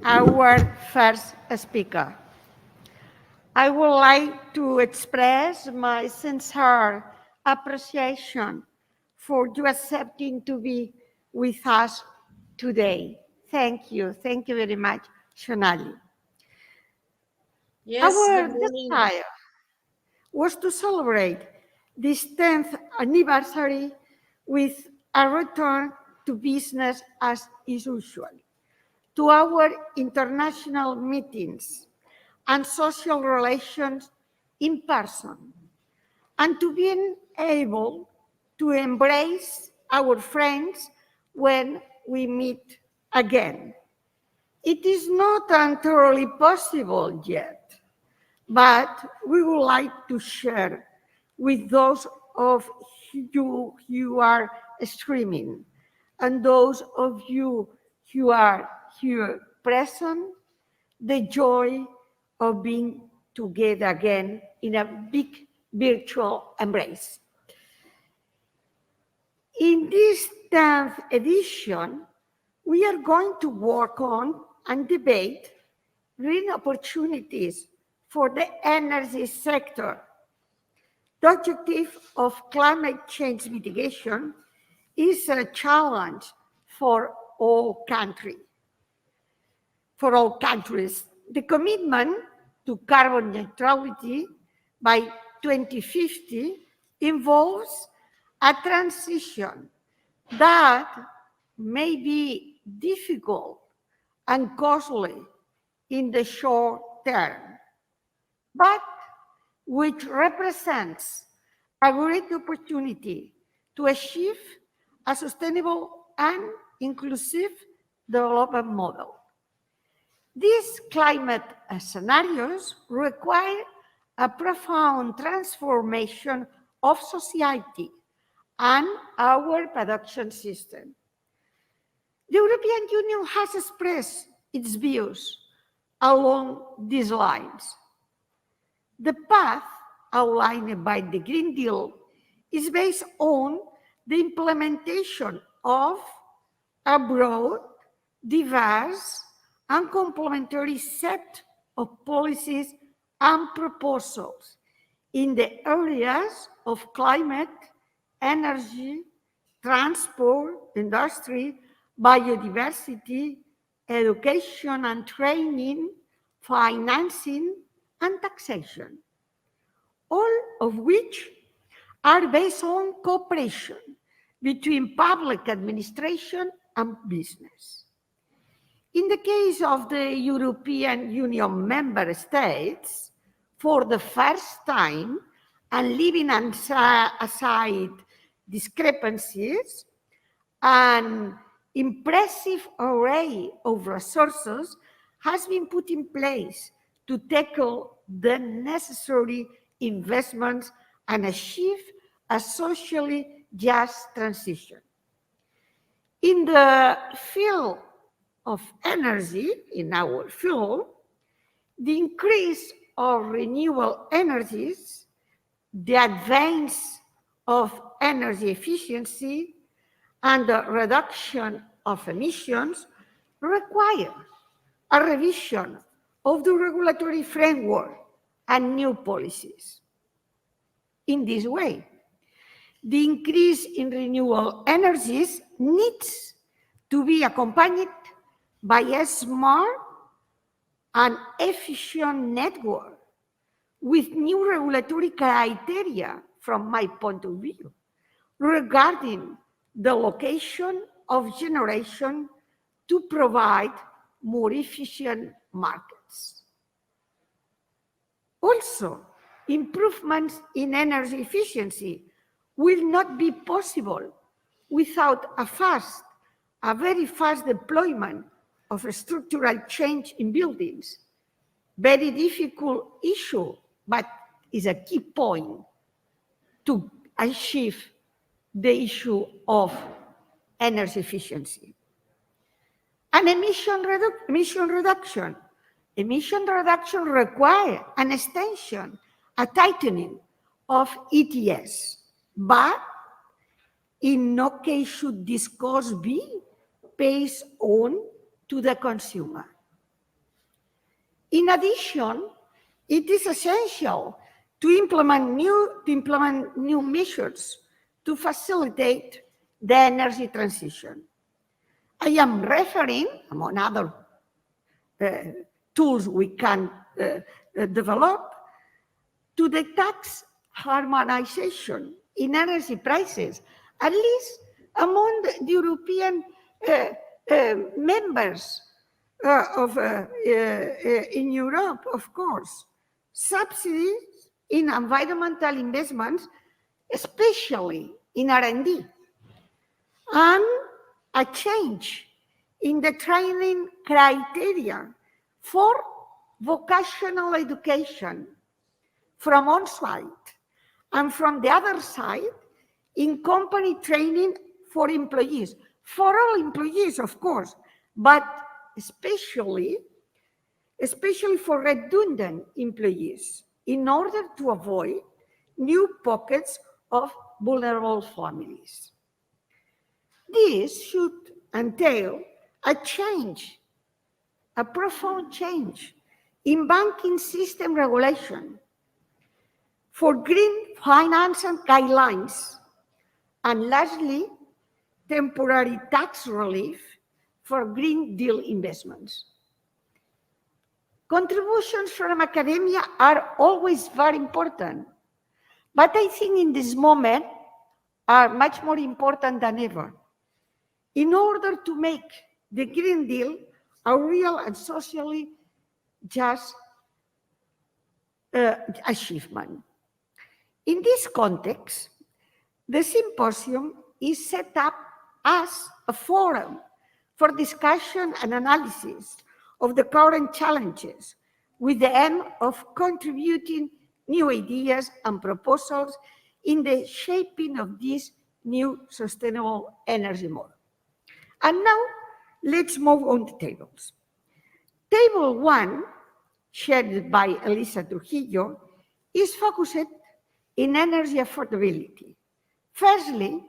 our first speaker. I would like to express my sincere appreciation for you accepting to be with us today. Thank you. Thank you very much, Shonali. Yes, Our good morning. desire was to celebrate this 10th anniversary with a return to business as usual, to our international meetings and social relations in person, and to being able to embrace our friends when we meet again. It is not entirely possible yet, but we would like to share with those of you who are streaming and those of you who are here present the joy of being together again in a big virtual embrace. In this 10th edition, we are going to work on and debate green opportunities for the energy sector. The objective of climate change mitigation is a challenge for all countries. The commitment to carbon neutrality by 2050 involves a transition that may be difficult and costly in the short term, but which represents a great opportunity to achieve a sustainable and inclusive development model. These climate scenarios require a profound transformation of society and our production system. The European Union has expressed its views along these lines. The path outlined by the Green Deal is based on the implementation of a broad, diverse, and complementary set of policies and proposals in the areas of climate, energy, transport, industry, biodiversity, education and training, financing, and taxation, all of which are based on cooperation between public administration and business. In the case of the European Union member states, for the first time, and leaving aside discrepancies, an impressive array of resources has been put in place to tackle the necessary investments and achieve a socially just transition. In the field of energy, in our field, the increase of renewable energies, the advance of energy efficiency, and the reduction of emissions require a revision of the regulatory framework and new policies. In this way, the increase in renewable energies needs to be accompanied by a smart and efficient network with new regulatory criteria, from my point of view, regarding the location of generation to provide more efficient markets. Also, improvements in energy efficiency will not be possible without a very fast deployment of a structural change in buildings. Very difficult issue, but is a key point to achieve the issue of energy efficiency. And emission reduction. Emission reduction requires an extension, a tightening of ETS, but in no case should this cost be passed on to the consumer. In addition, it is essential to implement new measures to facilitate the energy transition. I am referring, among other tools we can develop, to the tax harmonization in energy prices, at least among the European members in Europe, of course. Subsidies in environmental investments, especially in R&D, and a change in the training criteria for vocational education from on-site and from the other side in company training for employees, for all employees, of course, but especially for redundant employees, in order to avoid new pockets of vulnerable families. This should entail a change, a profound change in banking system regulation for green finance and guidelines, and lastly, temporary tax relief for Green Deal investments. Contributions from academia are always very important, but I think in this moment are much more important than ever. In order to make the Green Deal a real and socially just achievement. In this context, the Symposium is set up as a forum for discussion and analysis of the current challenges, with the aim of contributing new ideas and proposals in the shaping of this new sustainable energy model. And now, let's move on to tables. Table 1, shared by Elisa Trujillo, is focused in energy affordability. Firstly,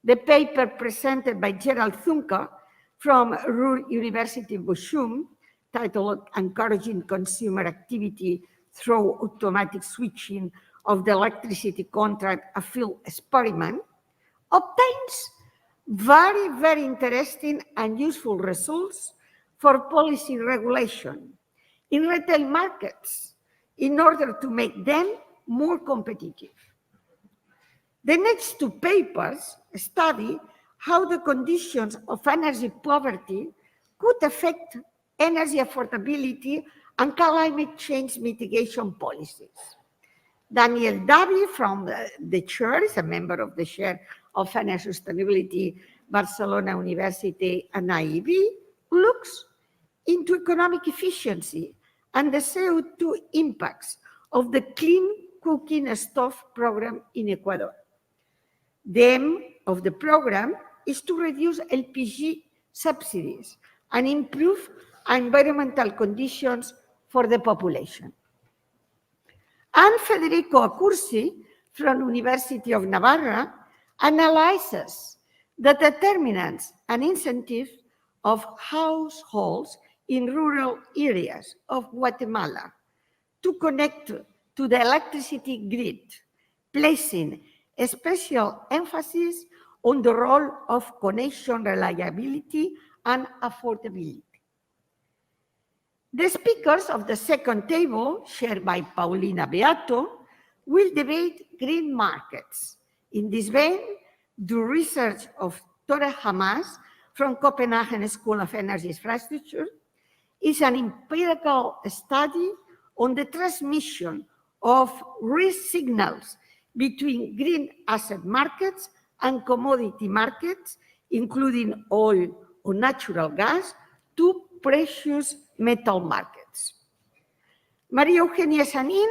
the paper presented by Gerald Zunka from Ruhr University Bochum, titled Encouraging Consumer Activity Through Automatic Switching of the Electricity Contract, a Field Experiment, obtains very, very interesting and useful results for policy regulation in retail markets in order to make them more competitive. The next two papers study how the conditions of energy poverty could affect energy affordability and climate change mitigation policies. Daniel Davi from the chair, is a member of the chair of Energy Sustainability, Barcelona University and IEB, looks into economic efficiency and the CO2 impacts of the Clean Cooking Stove program in Ecuador. The aim of the program is to reduce LPG subsidies and improve environmental conditions for the population. And Federico Accursi from University of Navarra analyzes the determinants and incentives of households in rural areas of Guatemala to connect to the electricity grid, placing a special emphasis on the role of connection reliability and affordability. The speakers of the second table, shared by Paulina Beato, will debate green markets. In this vein, the research of Tore Hamas from Copenhagen School of Energy Infrastructure is an empirical study on the transmission of risk signals between green asset markets and commodity markets, including oil or natural gas, to precious metal markets. Maria Eugenia Sanin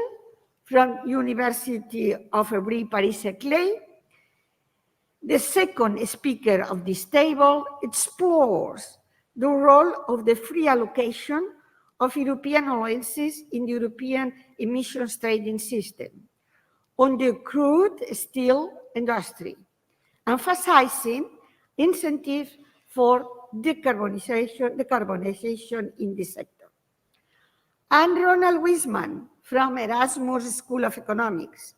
from University of Paris-Saclay, the second speaker of this table, explores the role of the free allocation of European allowances in the European emissions trading system on the crude steel industry, emphasizing incentives for decarbonization in this sector. And Ronald Wiseman from Erasmus School of Economics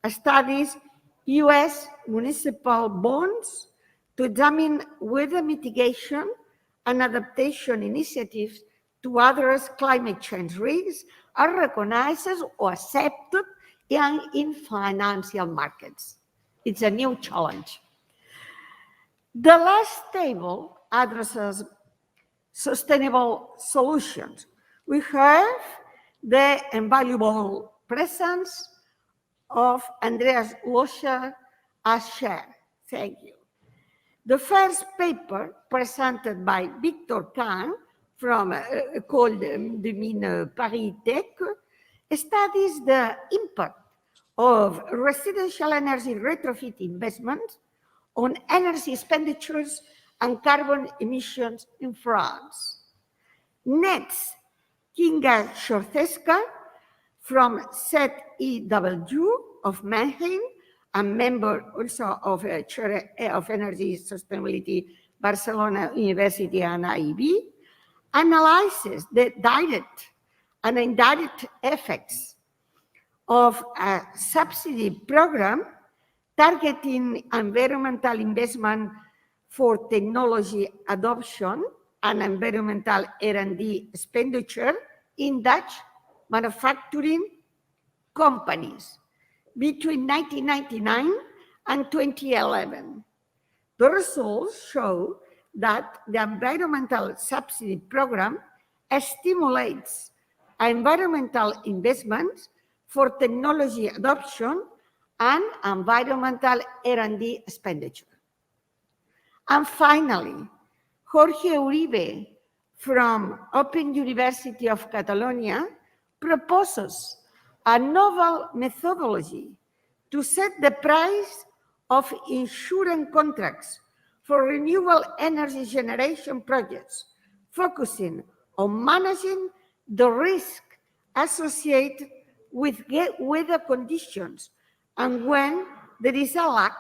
studies US municipal bonds to examine whether mitigation and adaptation initiatives to address climate change risks are recognized or accepted in financial markets. It's a new challenge. The last table addresses sustainable solutions. We have the invaluable presence of Andreas Loscher as chair. Thank you. The first paper presented by Victor Kahn from called the Mine Paris Tech studies the impact of residential energy retrofit investments on energy expenditures and carbon emissions in France. Next, Kinga Szorzeska from ZEW of Mannheim, a member also of Chair of Energy Sustainability, Barcelona University and IEB, analyzes the direct and indirect effects of a subsidy program targeting environmental investment for technology adoption and environmental R&D expenditure in Dutch manufacturing companies between 1999 and 2011. The results show that the environmental subsidy program stimulates environmental investments for technology adoption and environmental R&D expenditure. And finally, Jorge Uribe from Open University of Catalonia proposes a novel methodology to set the price of insurance contracts for renewable energy generation projects, focusing on managing the risk associated with weather conditions and when there is a lack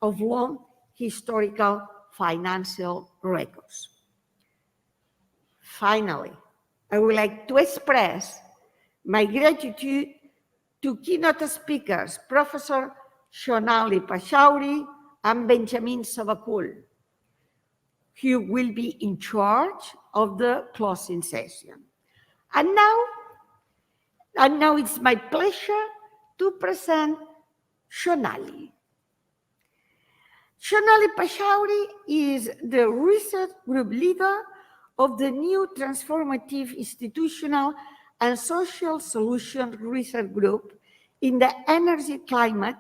of long historical financial records. Finally, I would like to express my gratitude to keynote speakers, Professor Shonali Pachauri and Benjamin Sabakul, who will be in charge of the closing session. And now it's my pleasure to present Shonali. Shonali Pachauri is the research group leader of the new transformative institutional and social solutions research group in the Energy, Climate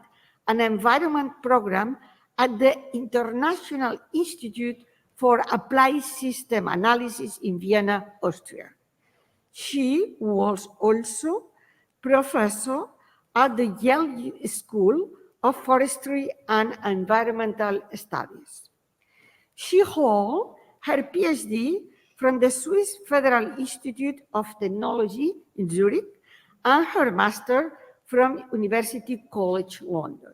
and Environment program at the International Institute for Applied System Analysis in Vienna, Austria. She was also professor at the Yale School of Forestry and Environmental Studies. She holds her PhD from the Swiss Federal Institute of Technology in Zurich and her master from University College London.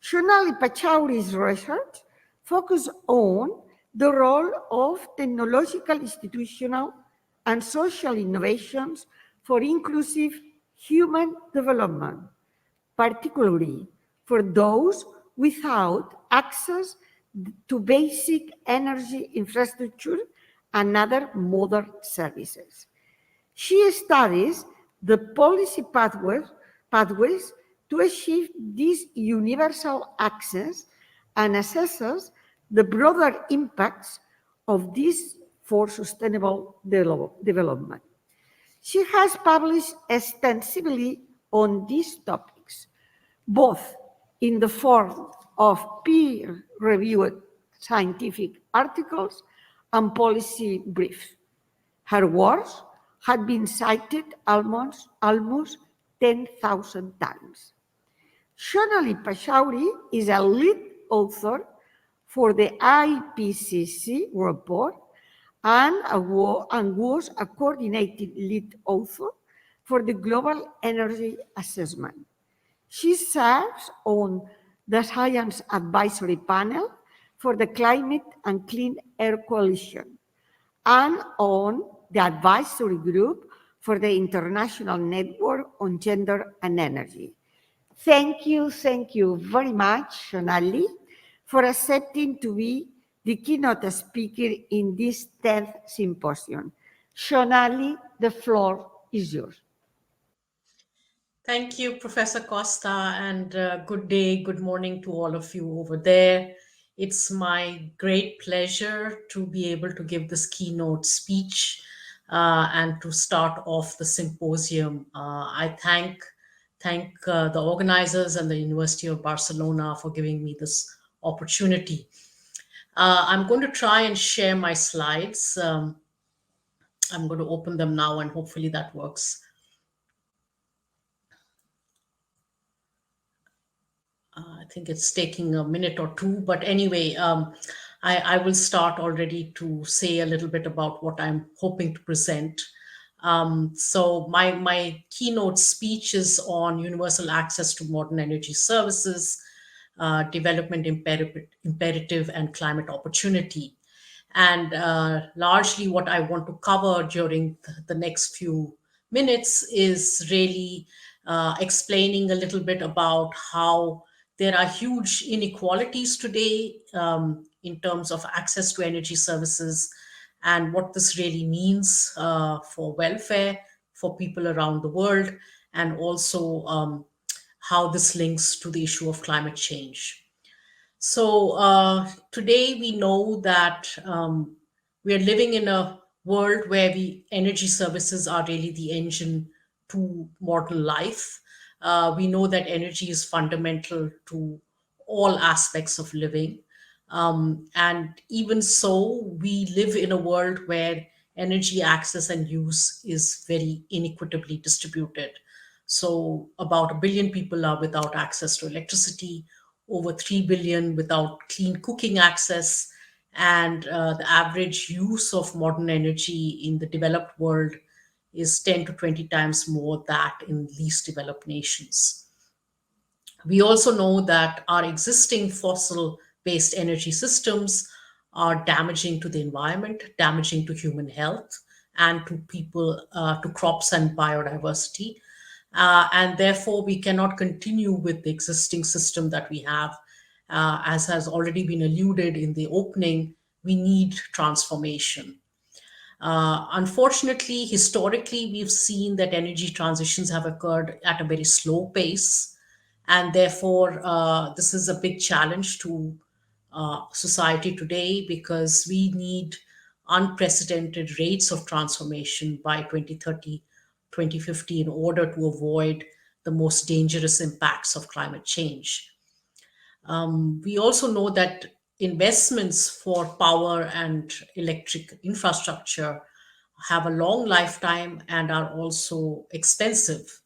Shonali Pachauri's research focuses on the role of technological, institutional, and social innovations for inclusive human development, particularly for those without access to basic energy infrastructure and other modern services. She studies the policy pathways to achieve this universal access and assesses the broader impacts of this for sustainable development. She has published extensively on these topics, both in the form of peer-reviewed scientific articles and policy briefs. Her works had been cited almost 10,000 times. Shonali Pachauri is a lead author for the IPCC report and was a coordinated lead author for the Global Energy Assessment. She serves on the Science Advisory Panel for the Climate and Clean Air Coalition and on the advisory group for the International Network on Gender and Energy. Thank you very much, Shonali, for accepting to be the keynote speaker in this 10th symposium. Shonali, the floor is yours. Thank you, Professor Costa, and good day, good morning to all of you over there. It's my great pleasure to be able to give this keynote speech and to start off the symposium. I thank the organizers and the University of Barcelona for giving me this opportunity. I'm going to try and share my slides. I'm going to open them now and hopefully that works. I think it's taking a minute or two, but anyway, I will start already to say a little bit about what I'm hoping to present. So my keynote speech is on universal access to modern energy services, development imperative, and climate opportunity. And largely what I want to cover during the next few minutes is really explaining a little bit about how there are huge inequalities today in terms of access to energy services and what this really means for welfare for people around the world, and also how this links to the issue of climate change. So today we know that we are living in a world where energy services are really the engine to modern life. We know that energy is fundamental to all aspects of living. And even so, we live in a world where energy access and use is very inequitably distributed. So about 1 billion people are without access to electricity, over 3 billion without clean cooking access, and the average use of modern energy in the developed world is 10 to 20 times more that in least developed nations. We also know that our existing fossil-based energy systems are damaging to the environment, damaging to human health, and to people, to crops and biodiversity. And therefore, we cannot continue with the existing system that we have. As has already been alluded in the opening, we need transformation. Unfortunately, historically, we've seen that energy transitions have occurred at a very slow pace. And therefore, this is a big challenge to society today because we need unprecedented rates of transformation by 2030, 2050 in order to avoid the most dangerous impacts of climate change. We also know that investments for power and electric infrastructure have a long lifetime and are also expensive.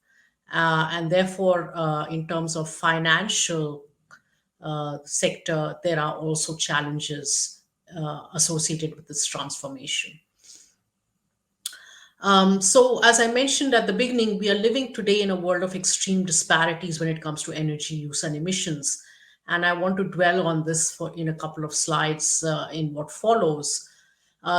And therefore, in terms of financial sector, there are also challenges associated with this transformation. So as I mentioned at the beginning, we are living today in a world of extreme disparities when it comes to energy use and emissions. And I want to dwell on this in a couple of slides in what follows.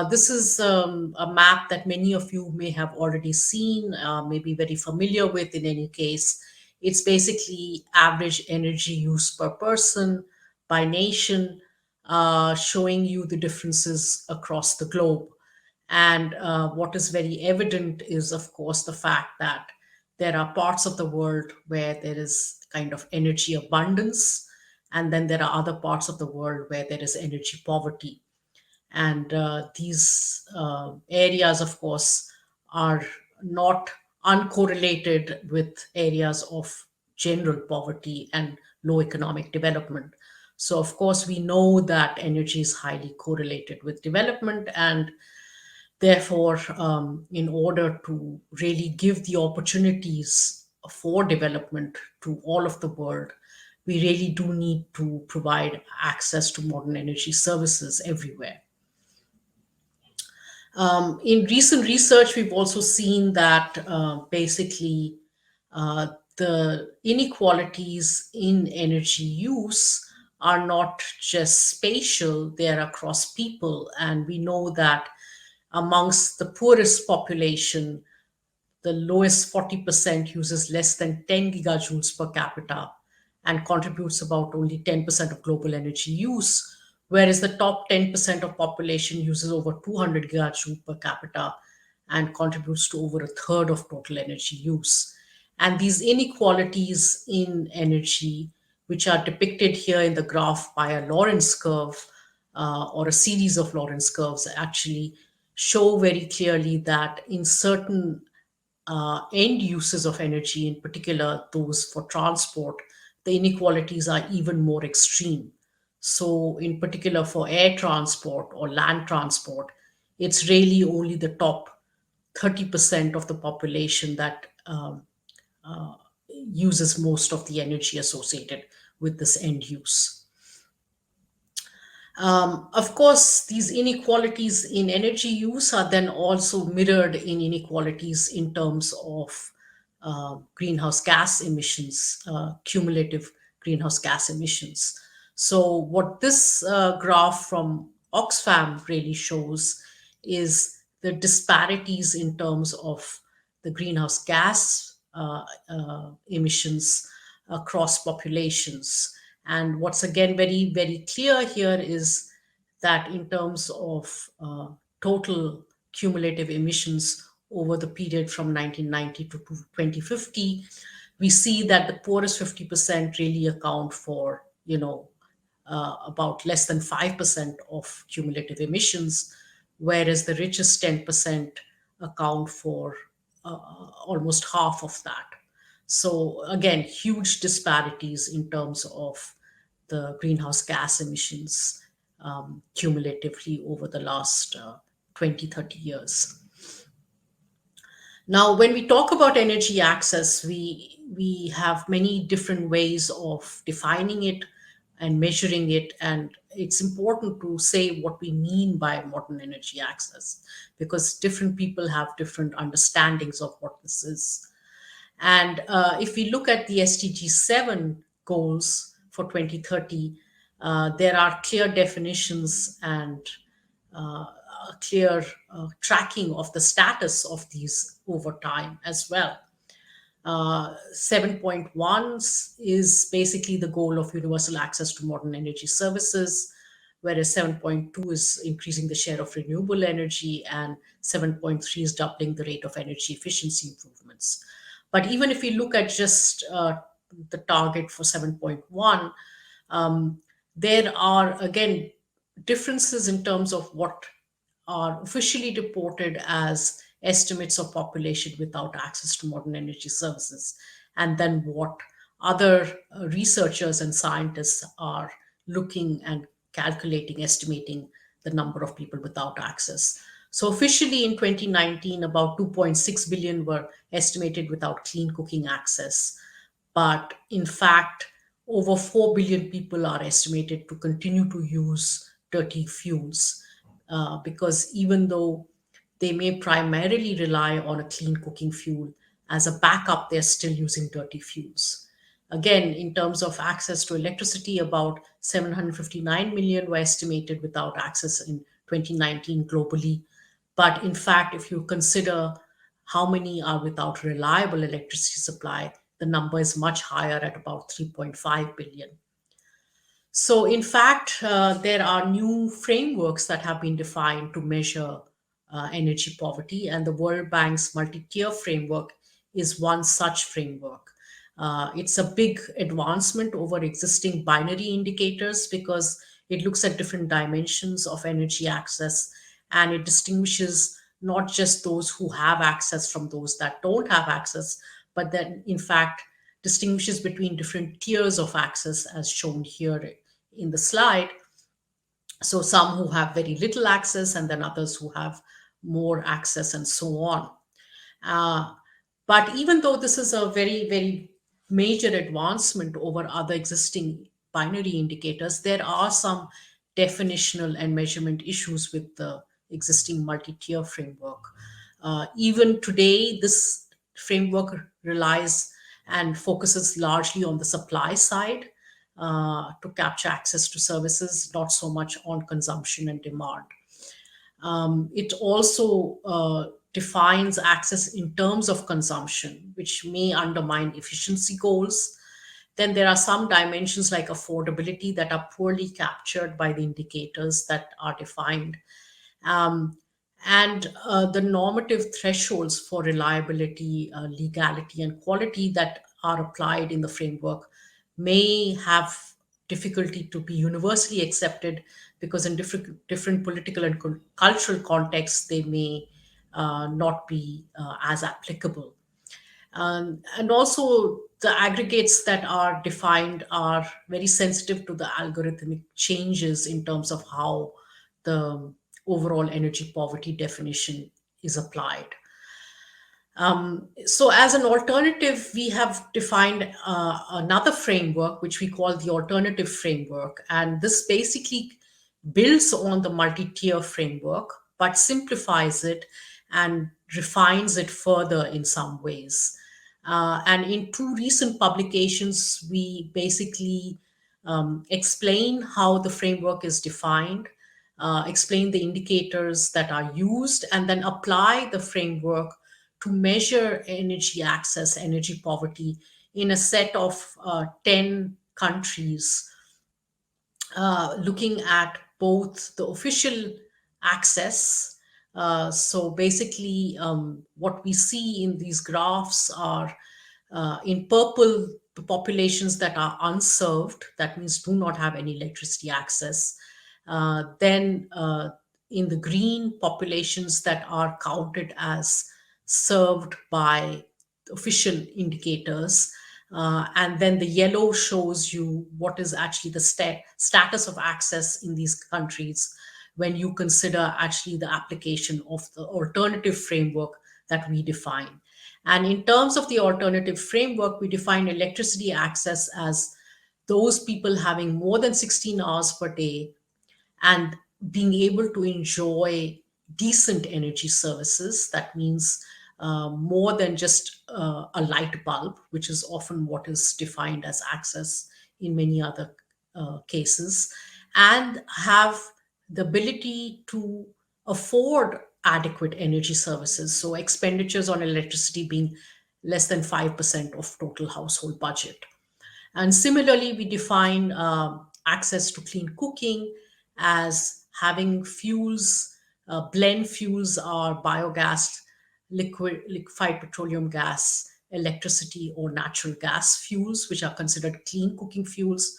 This is a map that many of you may have already seen, may be very familiar with in any case. It's basically average energy use per person by nation, showing you the differences across the globe. And what is very evident is, of course, the fact that there are parts of the world where there is kind of energy abundance, and then there are other parts of the world where there is energy poverty. And these areas, of course, are not uncorrelated with areas of general poverty and low economic development. So, of course, we know that energy is highly correlated with development, and therefore, in order to really give the opportunities for development to all of the world, we really do need to provide access to modern energy services everywhere. In recent research, we've also seen that basically the inequalities in energy use are not just spatial, they're across people. And we know that amongst the poorest population, the lowest 40% uses less than 10 gigajoules per capita and contributes about only 10% of global energy use, whereas the top 10% of population uses over 200 gigajoules per capita and contributes to over a third of total energy use. And these inequalities in energy, which are depicted here in the graph by a Lorentz curve or a series of Lorentz curves, actually show very clearly that in certain end uses of energy, in particular those for transport, the inequalities are even more extreme. So, in particular, for air transport or land transport, it's really only the top 30% of the population that uses most of the energy associated with this end use. Of course, these inequalities in energy use are then also mirrored in inequalities in terms of greenhouse gas emissions, cumulative greenhouse gas emissions. So, what this graph from Oxfam really shows is the disparities in terms of the greenhouse gas emissions across populations. And what's again very, very clear here is that in terms of total cumulative emissions over the period from 1990 to 2050, we see that the poorest 50% really account for, about less than 5% of cumulative emissions, whereas the richest 10% account for almost half of that. So again, huge disparities in terms of the greenhouse gas emissions cumulatively over the last 20, 30 years. Now, when we talk about energy access, we have many different ways of defining it and measuring it. And it's important to say what we mean by modern energy access, because different people have different understandings of what this is. And if we look at the SDG 7 goals for 2030, there are clear definitions and a clear tracking of the status of these over time as well. 7.1 is basically the goal of universal access to modern energy services, whereas 7.2 is increasing the share of renewable energy, and 7.3 is doubling the rate of energy efficiency improvements. But even if we look at just the target for 7.1, there are, again, differences in terms of what are officially reported as estimates of population without access to modern energy services, and then what other researchers and scientists are looking and calculating, estimating the number of people without access. So officially in 2019, about 2.6 billion were estimated without clean cooking access. But in fact, over 4 billion people are estimated to continue to use dirty fuels, because even though they may primarily rely on a clean cooking fuel, as a backup, they're still using dirty fuels. Again, in terms of access to electricity, about 759 million were estimated without access in 2019 globally. But in fact, if you consider how many are without reliable electricity supply, the number is much higher at about 3.5 billion. So in fact, there are new frameworks that have been defined to measure energy poverty, and the World Bank's multi-tier framework is one such framework. It's a big advancement over existing binary indicators because it looks at different dimensions of energy access, and it distinguishes not just those who have access from those that don't have access, but then in fact distinguishes between different tiers of access as shown here in the slide. So some who have very little access, and then others who have more access, and so on. But even though this is a very, very major advancement over other existing binary indicators, there are some definitional and measurement issues with the existing multi-tier framework. Even today, this framework relies and focuses largely on the supply side to capture access to services, not so much on consumption and demand. It also defines access in terms of consumption, which may undermine efficiency goals. Then there are some dimensions like affordability that are poorly captured by the indicators that are defined. Um, and the normative thresholds for reliability, legality, and quality that are applied in the framework may have difficulty to be universally accepted, because in different political and cultural contexts they may not be as applicable. And also, the aggregates that are defined are very sensitive to the algorithmic changes in terms of how the overall energy poverty definition is applied. So, as an alternative, we have defined another framework, which we call the alternative framework. And this basically builds on the multi tier framework, but simplifies it and refines it further in some ways. And in two recent publications, we basically explain how the framework is defined, explain the indicators that are used, and then apply the framework to measure energy access, energy poverty in a set of 10 countries, looking at both the official access. So basically, what we see in these graphs are in purple, the populations that are unserved, that means do not have any electricity access. Then in the green, populations that are counted as served by official indicators. And then the yellow shows you what is actually the status of access in these countries when you consider actually the application of the alternative framework that we define. And in terms of the alternative framework, we define electricity access as those people having more than 16 hours per day and being able to enjoy decent energy services. That means more than just a light bulb, which is often what is defined as access in many other cases, and have the ability to afford adequate energy services. So, expenditures on electricity being less than 5% of total household budget. And similarly, we define access to clean cooking as having fuels, blend fuels are biogas, liquefied petroleum gas, electricity, or natural gas fuels, which are considered clean cooking fuels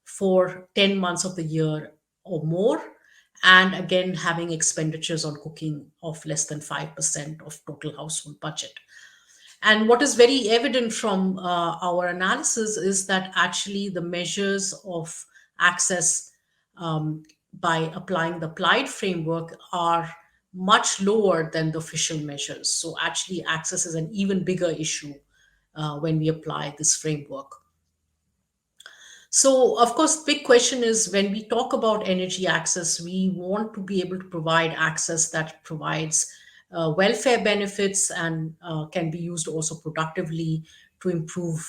for 10 months of the year or more. And again, having expenditures on cooking of less than 5% of total household budget. And what is very evident from our analysis is that actually the measures of access by applying the applied framework are much lower than the official measures. So, actually, access is an even bigger issue when we apply this framework. So, of course, the big question is when we talk about energy access, we want to be able to provide access that provides welfare benefits and can be used also productively to improve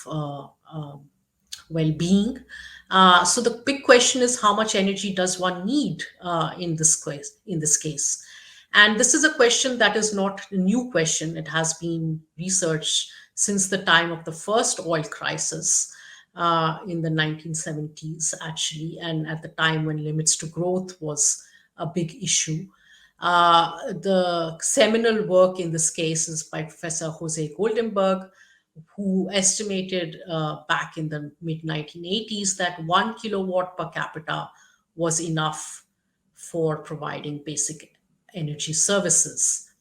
well-being. So the big question is how much energy does one need in this case? And this is a question that is not a new question. It has been researched since the time of the first oil crisis in the 1970s, actually, and at the time when limits to growth was a big issue. The seminal work in this case is by Professor Jose Goldenberg, who estimated back in the mid 1980s that 1 kilowatt per capita was enough for providing basic energy services.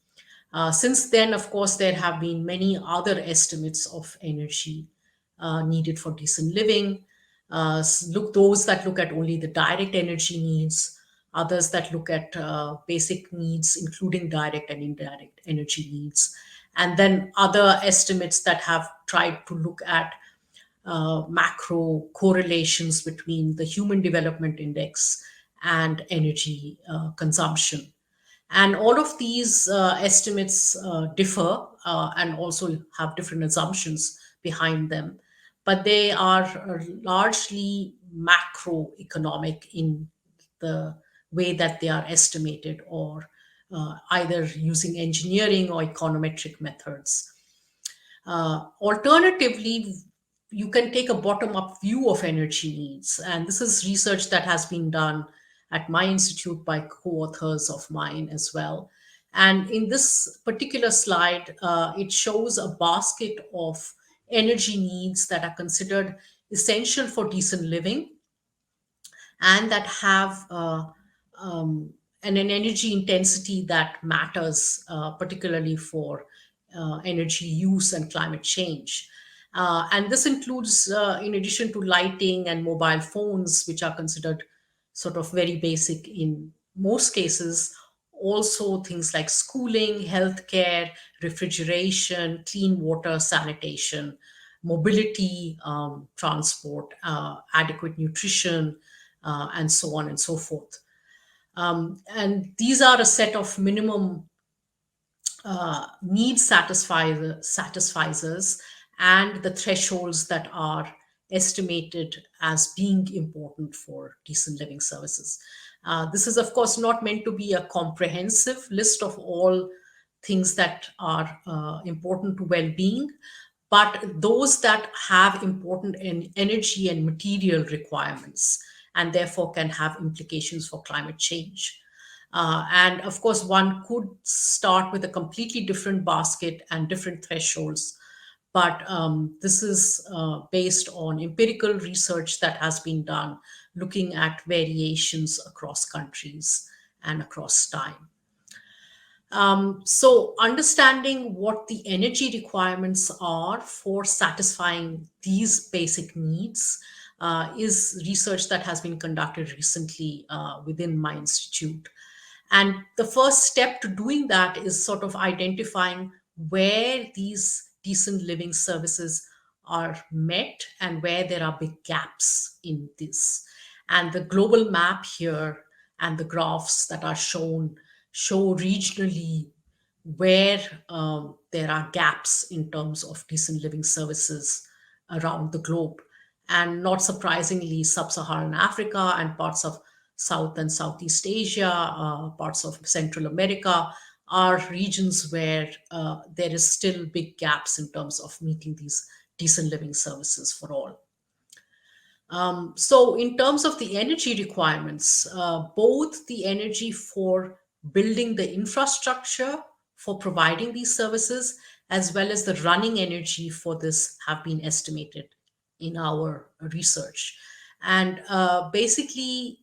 Since then, of course, there have been many other estimates of energy needed for decent living. Those that look at only the direct energy needs, others that look at basic needs, including direct and indirect energy needs, and then other estimates that have tried to look at macro correlations between the Human Development Index and energy consumption. And all of these estimates differ and also have different assumptions behind them, but they are largely macroeconomic in the way that they are estimated or either using engineering or econometric methods. Alternatively, you can take a bottom-up view of energy needs. And this is research that has been done at my institute by co-authors of mine as well. And in this particular slide, it shows a basket of energy needs that are considered essential for decent living and that have an energy intensity that matters, particularly for energy use and climate change. And this includes, in addition to lighting and mobile phones, which are considered sort of very basic in most cases, also things like schooling, healthcare, refrigeration, clean water, sanitation, mobility, transport, adequate nutrition, and so on and so forth. And these are a set of minimum need satisficers and the thresholds that are estimated as being important for decent living services. This is, of course, not meant to be a comprehensive list of all things that are important to well-being, but those that have important energy and material requirements and therefore can have implications for climate change. And of course, one could start with a completely different basket and different thresholds. But this is based on empirical research that has been done, looking at variations across countries and across time. So understanding what the energy requirements are for satisfying these basic needs is research that has been conducted recently within my institute. And the first step to doing that is sort of identifying where these decent living services are met and where there are big gaps in this. And the global map here and the graphs that are shown show regionally where there are gaps in terms of decent living services around the globe. And not surprisingly, sub-Saharan Africa and parts of South and Southeast Asia, parts of Central America are regions where there is still big gaps in terms of meeting these decent living services for all. So in terms of the energy requirements, both the energy for building the infrastructure for providing these services, as well as the running energy for this have been estimated in our research. And basically,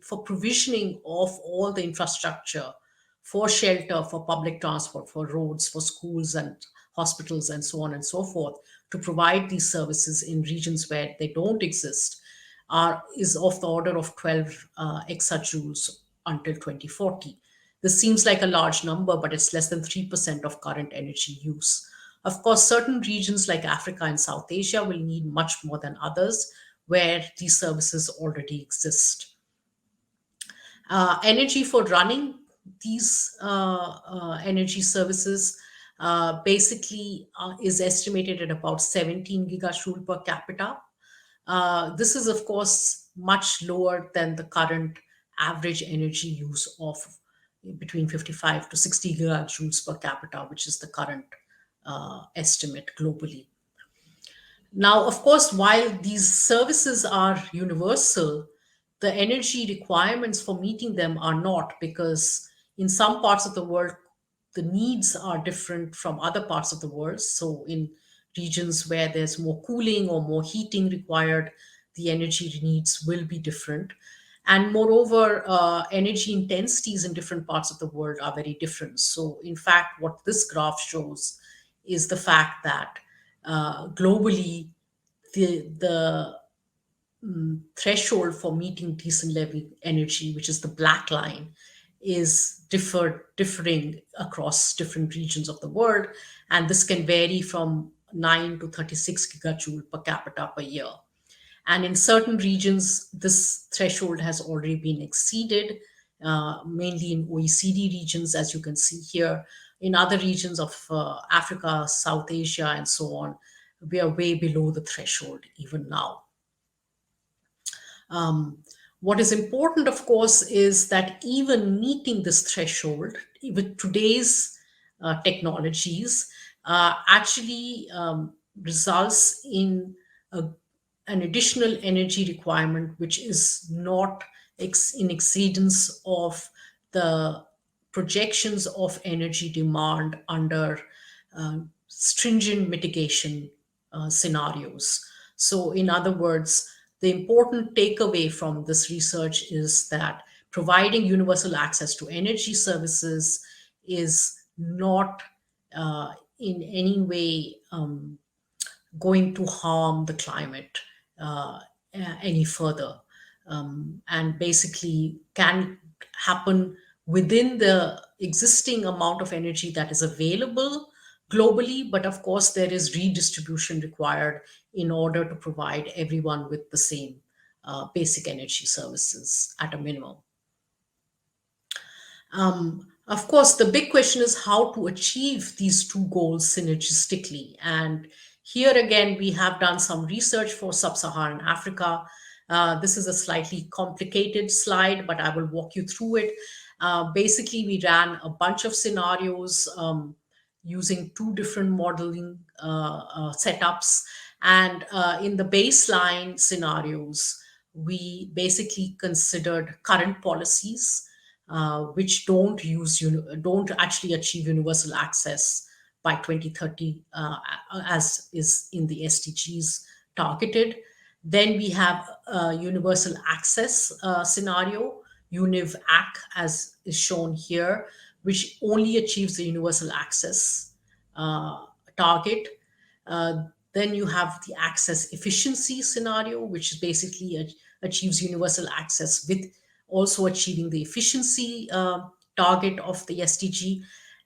for provisioning of all the infrastructure, for shelter, for public transport, for roads, for schools and hospitals, and so on and so forth, to provide these services in regions where they don't exist, is of the order of 12 exajoules until 2040. This seems like a large number, but it's less than 3% of current energy use. Of course, certain regions like Africa and South Asia will need much more than others, where these services already exist. Energy for running these energy services basically is estimated at about 17 gigajoule per capita. This is, of course, much lower than the current average energy use of between 55 to 60 gigajoules per capita, which is the current estimate globally. Now, of course, while these services are universal, the energy requirements for meeting them are not, because in some parts of the world, the needs are different from other parts of the world. So in regions where there's more cooling or more heating required, the energy needs will be different. And moreover, energy intensities in different parts of the world are very different. So in fact, what this graph shows is the fact that globally, the threshold for meeting decent living energy, which is the black line, is differing across different regions of the world. And this can vary from 9 to 36 gigajoule per capita per year. And in certain regions, this threshold has already been exceeded, mainly in OECD regions, as you can see here. In other regions of Africa, South Asia, and so on, we are way below the threshold even now. What is important, of course, is that even meeting this threshold with today's technologies actually results in an additional energy requirement which is not in exceedance of the projections of energy demand under stringent mitigation scenarios. So, in other words, the important takeaway from this research is that providing universal access to energy services is not in any way going to harm the climate any further, and basically can happen within the existing amount of energy that is available globally. But of course, there is redistribution required in order to provide everyone with the same basic energy services at a minimum. Of course, the big question is how to achieve these two goals synergistically. And here again, we have done some research for sub-Saharan Africa. This is a slightly complicated slide, but I will walk you through it. Basically, we ran a bunch of scenarios using two different modeling setups. And in the baseline scenarios, we basically considered current policies which don't actually achieve universal access by 2030, as is in the SDGs targeted. Then we have a universal access scenario, UNIV-AC, as is shown here, which only achieves the universal access target. Then you have the access efficiency scenario, which basically achieves universal access with also achieving the efficiency target of the SDG.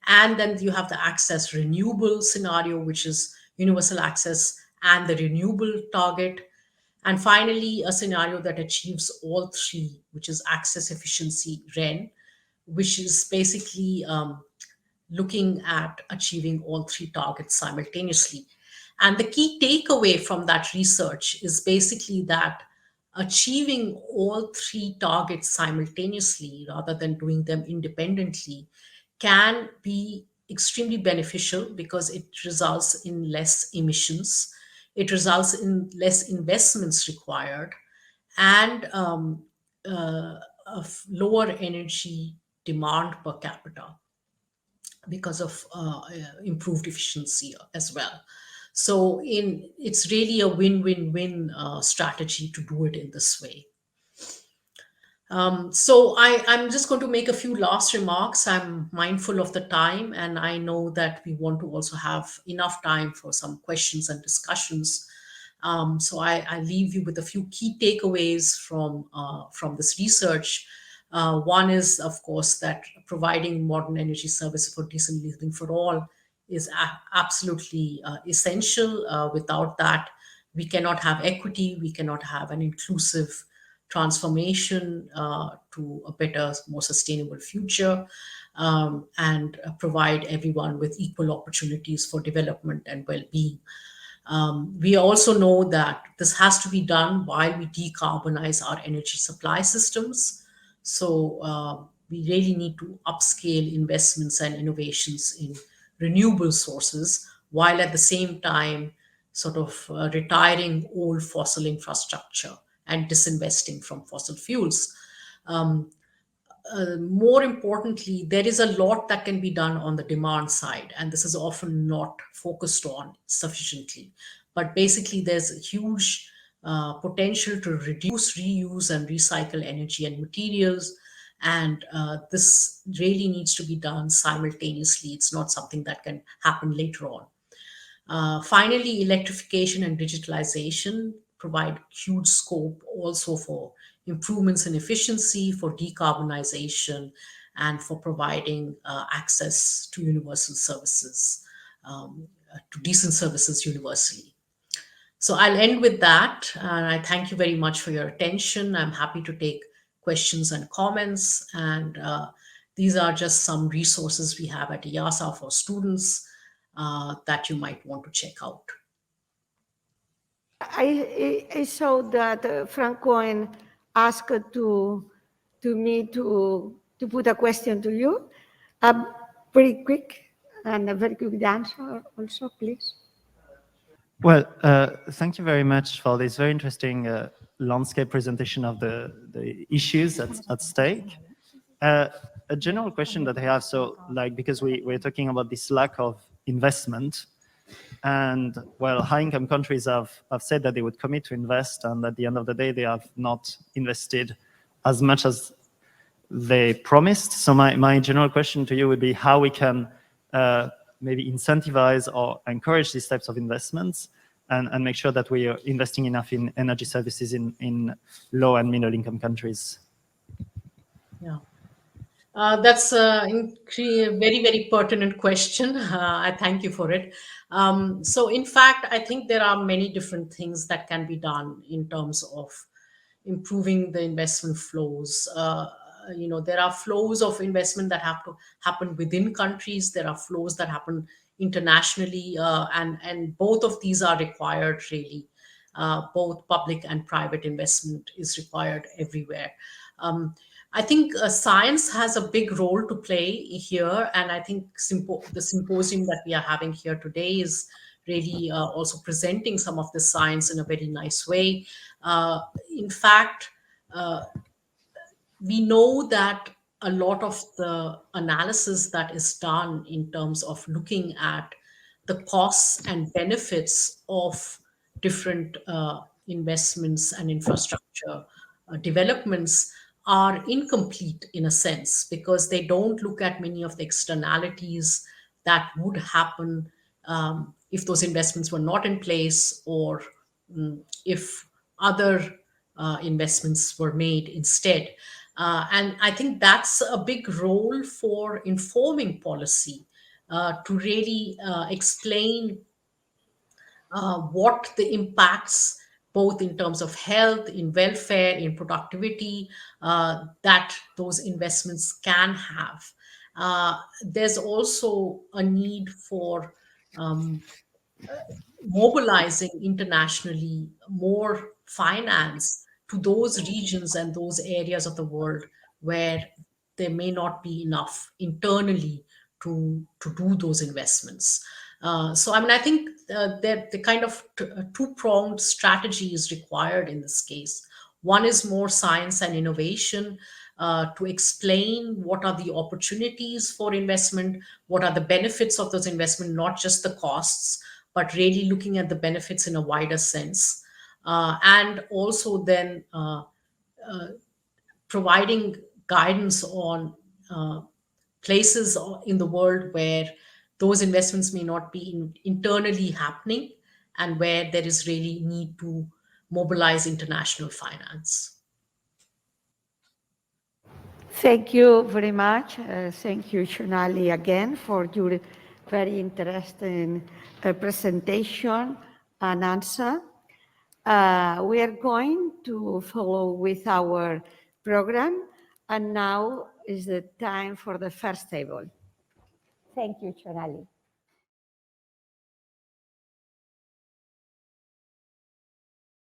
And then you have the access renewable scenario, which is universal access and the renewable target. And finally, a scenario that achieves all three, which is access efficiency REN, which is basically looking at achieving all three targets simultaneously. And the key takeaway from that research is basically that achieving all three targets simultaneously rather than doing them independently can be extremely beneficial because it results in less emissions, it results in less investments required, and lower energy demand per capita because of improved efficiency as well. So it's really a win-win-win strategy to do it in this way. So I'm just going to make a few last remarks. I'm mindful of the time, and I know that we want to also have enough time for some questions and discussions. So I leave you with a few key takeaways from this research. One is, of course, that providing modern energy services for decent living for all is absolutely essential. Without that, we cannot have equity, we cannot have an inclusive transformation to a better, more sustainable future, and provide everyone with equal opportunities for development and well-being. We also know that this has to be done while we decarbonize our energy supply systems. So we really need to upscale investments and innovations in renewable sources, while at the same time sort of retiring old fossil infrastructure and disinvesting from fossil fuels. More importantly, there is a lot that can be done on the demand side, and this is often not focused on sufficiently. But basically, there's a huge potential to reduce, reuse, and recycle energy and materials. And this really needs to be done simultaneously. It's not something that can happen later on. Finally, electrification and digitalization provide huge scope also for improvements in efficiency, for decarbonization, and for providing access to universal services, to decent services universally. So I'll end with that. And I thank you very much for your attention. I'm happy to take questions and comments. And these are just some resources we have at IIASA for students that you might want to check out. I saw that Frank Cohen asked to me to put a question to you. Very quick and a very good answer also, please. Well, thank you very much for this very interesting landscape presentation of the issues at stake. A general question that I have, so like, because we're talking about this lack of investment, and well, high-income countries have said that they would commit to invest, and at the end of the day, they have not invested as much as they promised. So my general question to you would be how we can maybe incentivize or encourage these types of investments and make sure that we are investing enough in energy services in low and middle income countries. Yeah. That's a very, very pertinent question. I thank you for it. So in fact, I think there are many different things that can be done in terms of improving the investment flows. There are flows of investment that have to happen within countries. There are flows that happen internationally, and both of these are required really. Both public and private investment is required everywhere. I think science has a big role to play here, and I think the symposium that we are having here today is really also presenting some of the science in a very nice way. In fact, we know that a lot of the analysis that is done in terms of looking at the costs and benefits of different investments and infrastructure developments are incomplete in a sense, because they don't look at many of the externalities that would happen if those investments were not in place, or if other investments were made instead. And I think that's a big role for informing policy, to really explain what the impacts, both in terms of health, in welfare, in productivity, that those investments can have. There's also a need for mobilizing internationally more finance to those regions and those areas of the world where there may not be enough internally to do those investments. So, I mean, I think that the kind of two-pronged strategy is required in this case. One is more science and innovation, to explain what are the opportunities for investment, what are the benefits of those investments, not just the costs, but really looking at the benefits in a wider sense. And also then providing guidance on places in the world where those investments may not be internally happening, and where there is really need to mobilize international finance. Thank you very much. Thank you, Shonali, again for your very interesting presentation and answer. We are going to follow with our program, and now is the time for the first table. Thank you, Shonali.